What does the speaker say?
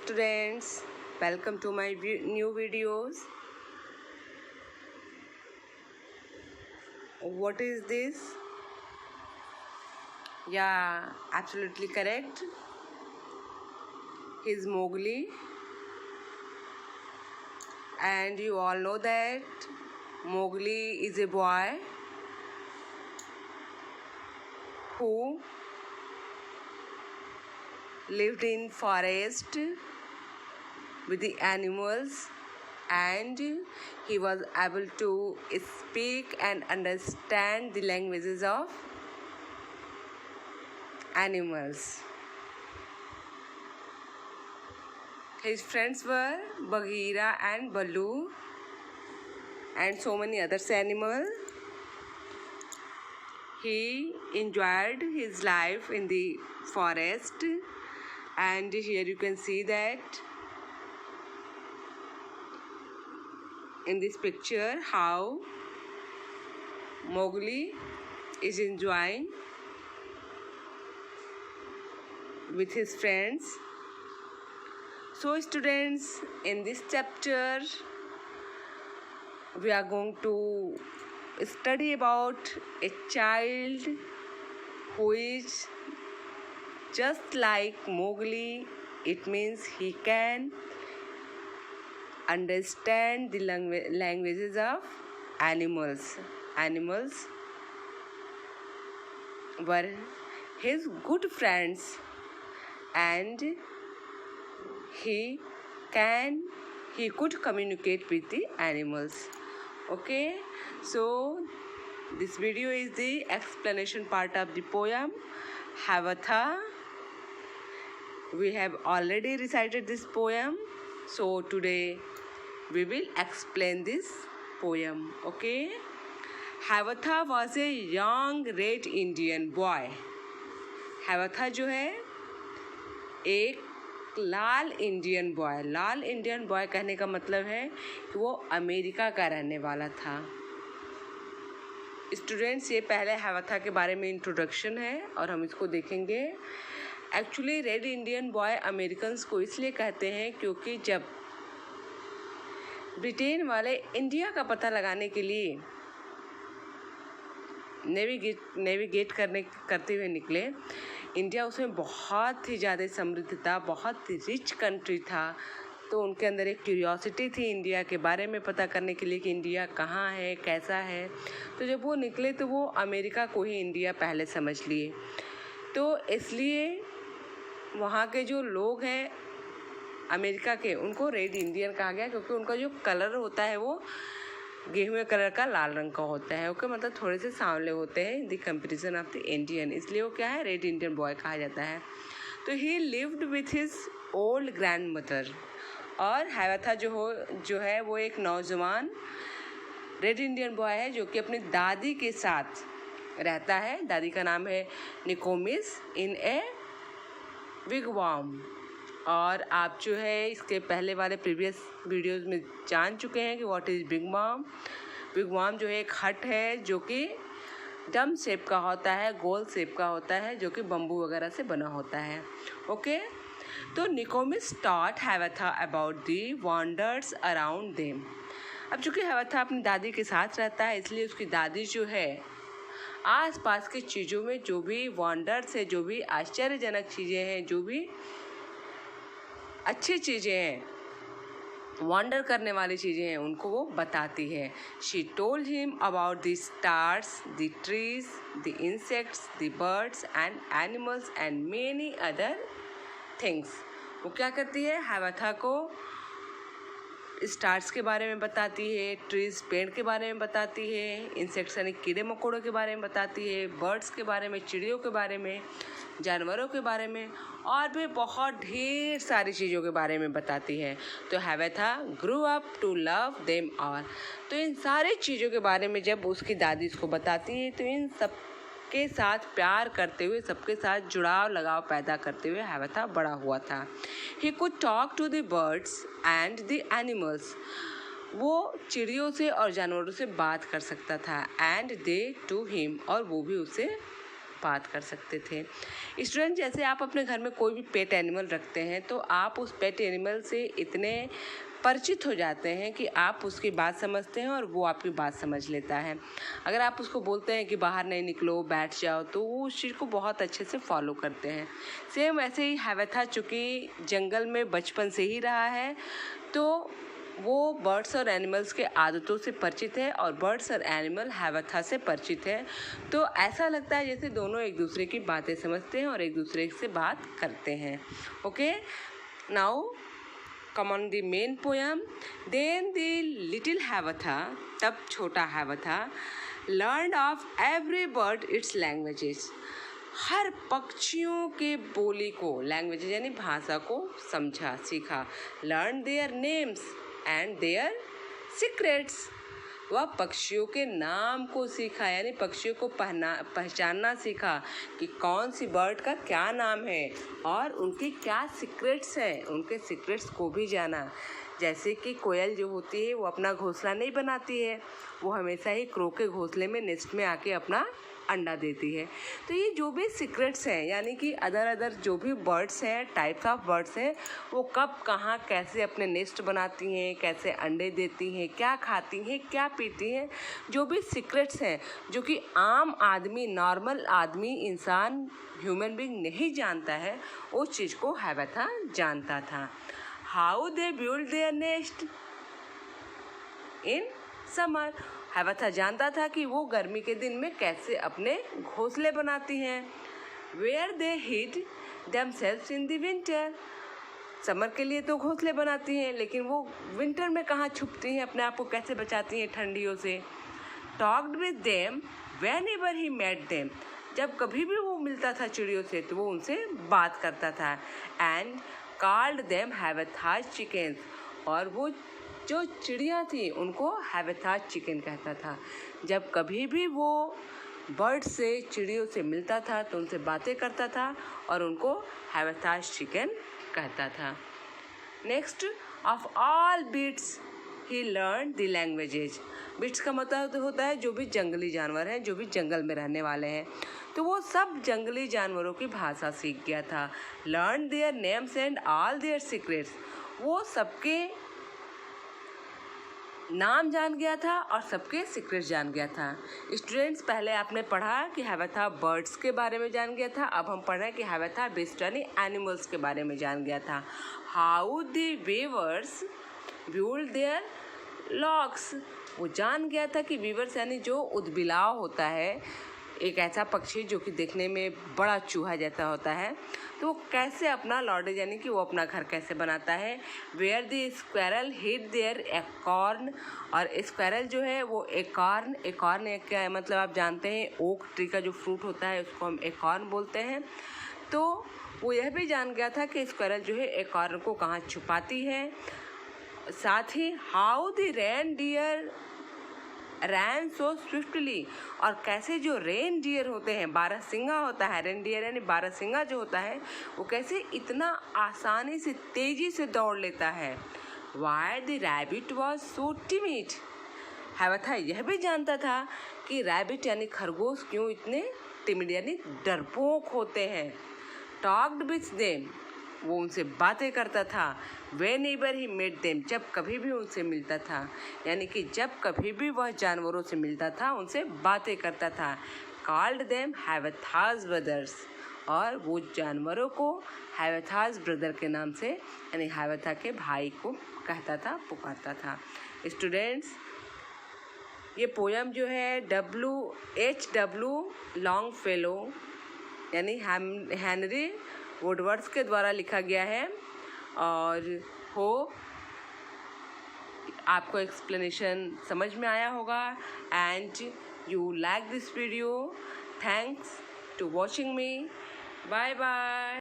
students, welcome to my new videos. What is this? Yeah, absolutely correct. He's Mowgli, and you all know that Mowgli is a boy who lived in forest with the animals, and he was able to speak and understand the languages of animals. His friends were Bagheera and Baloo and so many other animals. He enjoyed his life in the forest, and here you can see that in this picture how Mowgli is enjoying with his friends. So students, in this chapter we are going to study about a child who is just like Mowgli. It means he can understand the languages of animals. Animals were his good friends, and he could communicate with the animals. Okay, so this video is the explanation part of the poem Havatha. We have already recited this poem, so today we will explain this poem. Okay, Havatha was a young red Indian boy. Havatha जो है एक लाल Indian boy कहने का मतलब है कि वो America का रहने वाला था. स्टूडेंट्स, ये पहले हावथा के बारे में इंट्रोडक्शन है और हम इसको देखेंगे. Actually red Indian boy Americans को इसलिए कहते हैं क्योंकि जब ब्रिटेन वाले इंडिया का पता लगाने के लिए नेविगेट करते हुए निकले. इंडिया उसमें बहुत ही ज़्यादा समृद्ध था, बहुत ही रिच कंट्री था, तो उनके अंदर एक क्यूरियोसिटी थी इंडिया के बारे में पता करने के लिए कि इंडिया कहाँ है, कैसा है. तो जब वो निकले तो वो अमेरिका को ही इंडिया पहले समझ लिए. तो इसलिए वहाँ के जो लोग हैं अमेरिका के, उनको रेड इंडियन कहा गया क्योंकि उनका जो कलर होता है वो गेहूं कलर का लाल रंग का होता है. ओके, मतलब थोड़े से सांवले होते हैं the comparison of the Indian, इसलिए वो क्या है, रेड इंडियन बॉय कहा जाता है. तो ही lived with his old grand mother. और हावथा जो है वो एक नौजवान रेड इंडियन बॉय है जो कि अपनी दादी के साथ रहता है. दादी का नाम है निकोमिस इन ए विगवाम. और आप जो है इसके पहले वाले प्रीवियस वीडियोस में जान चुके हैं कि व्हाट इज़ विगवाम. विगवाम जो है एक हट है जो कि डम शेप का होता है, गोल शेप का होता है, जो कि बम्बू वगैरह से बना होता है. ओके, तो Nokomis taught Hiawatha about the wonders around them. अब चूँकि हावथा अपनी दादी के साथ रहता है, इसलिए उसकी दादी जो है आसपास की चीज़ों में जो भी वंडर्स है, जो भी आश्चर्यजनक चीज़ें हैं, जो भी अच्छी चीज़ें हैं, वंडर करने वाली चीज़ें हैं, उनको वो बताती है. She told him about the stars, the trees, the insects, the birds and animals and many other things. वो क्या करती है, हावथा को स्टार्स के बारे में बताती है, ट्रीज पेड़ के बारे में बताती है, इंसेक्ट्स यानी कीड़े मकोड़ों के बारे में बताती है, बर्ड्स के बारे में, चिड़ियों के बारे में, जानवरों के बारे में, और भी बहुत ढेर सारी चीज़ों के बारे में बताती है. तो Hiawatha grew up to love them all. तो इन सारी चीज़ों के बारे में जब उसकी दादी इसको बताती है तो इन सब के साथ प्यार करते हुए, सबके साथ जुड़ाव लगाव पैदा करते हुए हावथा बड़ा हुआ था. He could talk to the birds and the animals. वो चिड़ियों से और जानवरों से बात कर सकता था. एंड दे टू हिम, और वो भी उससे बात कर सकते थे। स्टूडेंट, जैसे आप अपने घर में कोई भी पेट एनिमल रखते हैं तो आप उस पेट एनिमल से इतने परिचित हो जाते हैं कि आप उसकी बात समझते हैं और वो आपकी बात समझ लेता है। अगर आप उसको बोलते हैं कि बाहर नहीं निकलो, बैठ जाओ, तो वो उस चीज़ को बहुत अच्छे से फॉलो करते हैं। सेम ऐसे ही हैवथा चूँकि जंगल में बचपन से ही रहा है, तो वो बर्ड्स और एनिमल्स के आदतों से परिचित है और बर्ड्स और एनिमल हैवथा से परिचित है। तो ऐसा लगता है जैसे दोनों एक दूसरे की बातें समझते हैं और एक दूसरे से बात करते हैं। Okay, now come on the main poem. Then the little Havatha, तब छोटा हैवथा, learned of every bird its languages. हर पक्षियों के बोली को, लैंग्वेजेस यानी भाषा को समझा, सीखा। learned their names and their secrets. वह पक्षियों के नाम को सीखा, यानी पक्षियों को पहचानना सीखा कि कौन सी बर्ड का क्या नाम है और उनके क्या सीक्रेट्स हैं, उनके सीक्रेट्स को भी जाना। जैसे कि कोयल जो होती है वो अपना घोंसला नहीं बनाती है, वो हमेशा ही क्रो के घोंसले में नेस्ट में आके अपना अंडा देती है। तो ये जो भी सीक्रेट्स हैं, यानी कि अदर जो भी बर्ड्स हैं, टाइप्स ऑफ बर्ड्स हैं, वो कब कहाँ कैसे अपने नेस्ट बनाती हैं, कैसे अंडे देती हैं, क्या खाती हैं, क्या पीती हैं, जो भी सीक्रेट्स हैं जो कि आम आदमी, नॉर्मल आदमी, इंसान, ह्यूमन बीइंग नहीं जानता है, उस चीज़ को हैवथा जानता था। How they build their nest in summer. Hiawatha जानता था कि वो गर्मी के दिन में कैसे अपने घोंसले बनाती हैं। Where they hid themselves in the winter. Summer के लिए तो घोंसले बनाती हैं, लेकिन वो विंटर में कहाँ छुपती हैं, अपने आप को कैसे बचाती हैं ठंडियों से। Talked with them whenever he met them. जब कभी भी वो मिलता था चिड़ियों से तो वो उनसे बात करता था। And called them Hiawatha's chickens. और वो जो चिड़िया थी उनको हैवथाज चिकन कहता था। जब कभी भी वो बर्ड से, चिड़ियों से मिलता था तो उनसे बातें करता था और उनको हैवथाज चिकन कहता था। Next, of all beasts he learn the languages. Beasts का मतलब होता है जो भी जंगली जानवर हैं, जो भी जंगल में रहने वाले हैं, तो वो सब जंगली जानवरों की भाषा सीख गया था। Learn their names and all their secrets. वो सबके नाम जान गया था और सबके सीक्रेट जान गया था। स्टूडेंट्स, पहले आपने पढ़ा कि हैवथा बर्ड्स के बारे में जान गया था, अब हम पढ़ रहे हैं कि हैवथा बीस्ट यानी एनिमल्स के बारे में जान गया था। How the weavers build their locks. वो जान गया था कि वीवर्स यानी जो उदबिलाव होता है, एक ऐसा पक्षी जो कि देखने में बड़ा चूहा जैसा होता है, तो वो कैसे अपना लॉडेज यानी कि वो अपना घर कैसे बनाता है। Where the squirrel hid their acorn. और स्क्वेरल जो है वो एकॉर्न क्या है, मतलब आप जानते हैं ओक ट्री का जो फ्रूट होता है उसको हम एकॉर्न बोलते हैं। तो वो यह भी जान गया था कि स्क्वेरल जो है एकॉर्न को कहाँ छुपाती है। साथ ही how the reindeer ran so swiftly. और कैसे जो रेन डियर होते हैं, बारहसिंगा होता है, रेन डियर यानी बारहसिंगा जो होता है, वो कैसे इतना आसानी से, तेजी से दौड़ लेता है। Why the rabbit was so timid. Hiawatha यह भी जानता था कि रैबिट यानी खरगोश क्यों इतने टिमिड यानी डरपोक होते हैं। Talked with them. वो उनसे बातें करता था। Whenever he met them. जब कभी भी उनसे मिलता था, यानी कि जब कभी भी वह जानवरों से मिलता था उनसे बातें करता था। Called them Hiawatha's brothers. और वो जानवरों को हैवथाज ब्रदर के नाम से यानी हैवथा के भाई को कहता था, पुकारता था। स्टूडेंट्स, ये पोयम जो है W.H.W. लॉन्गफेलो यानी हेनरी वुडवर्थ के द्वारा लिखा गया है। और होप आपको एक्सप्लेनेशन समझ में आया होगा and you like this video. Thanks to watching me. Bye bye.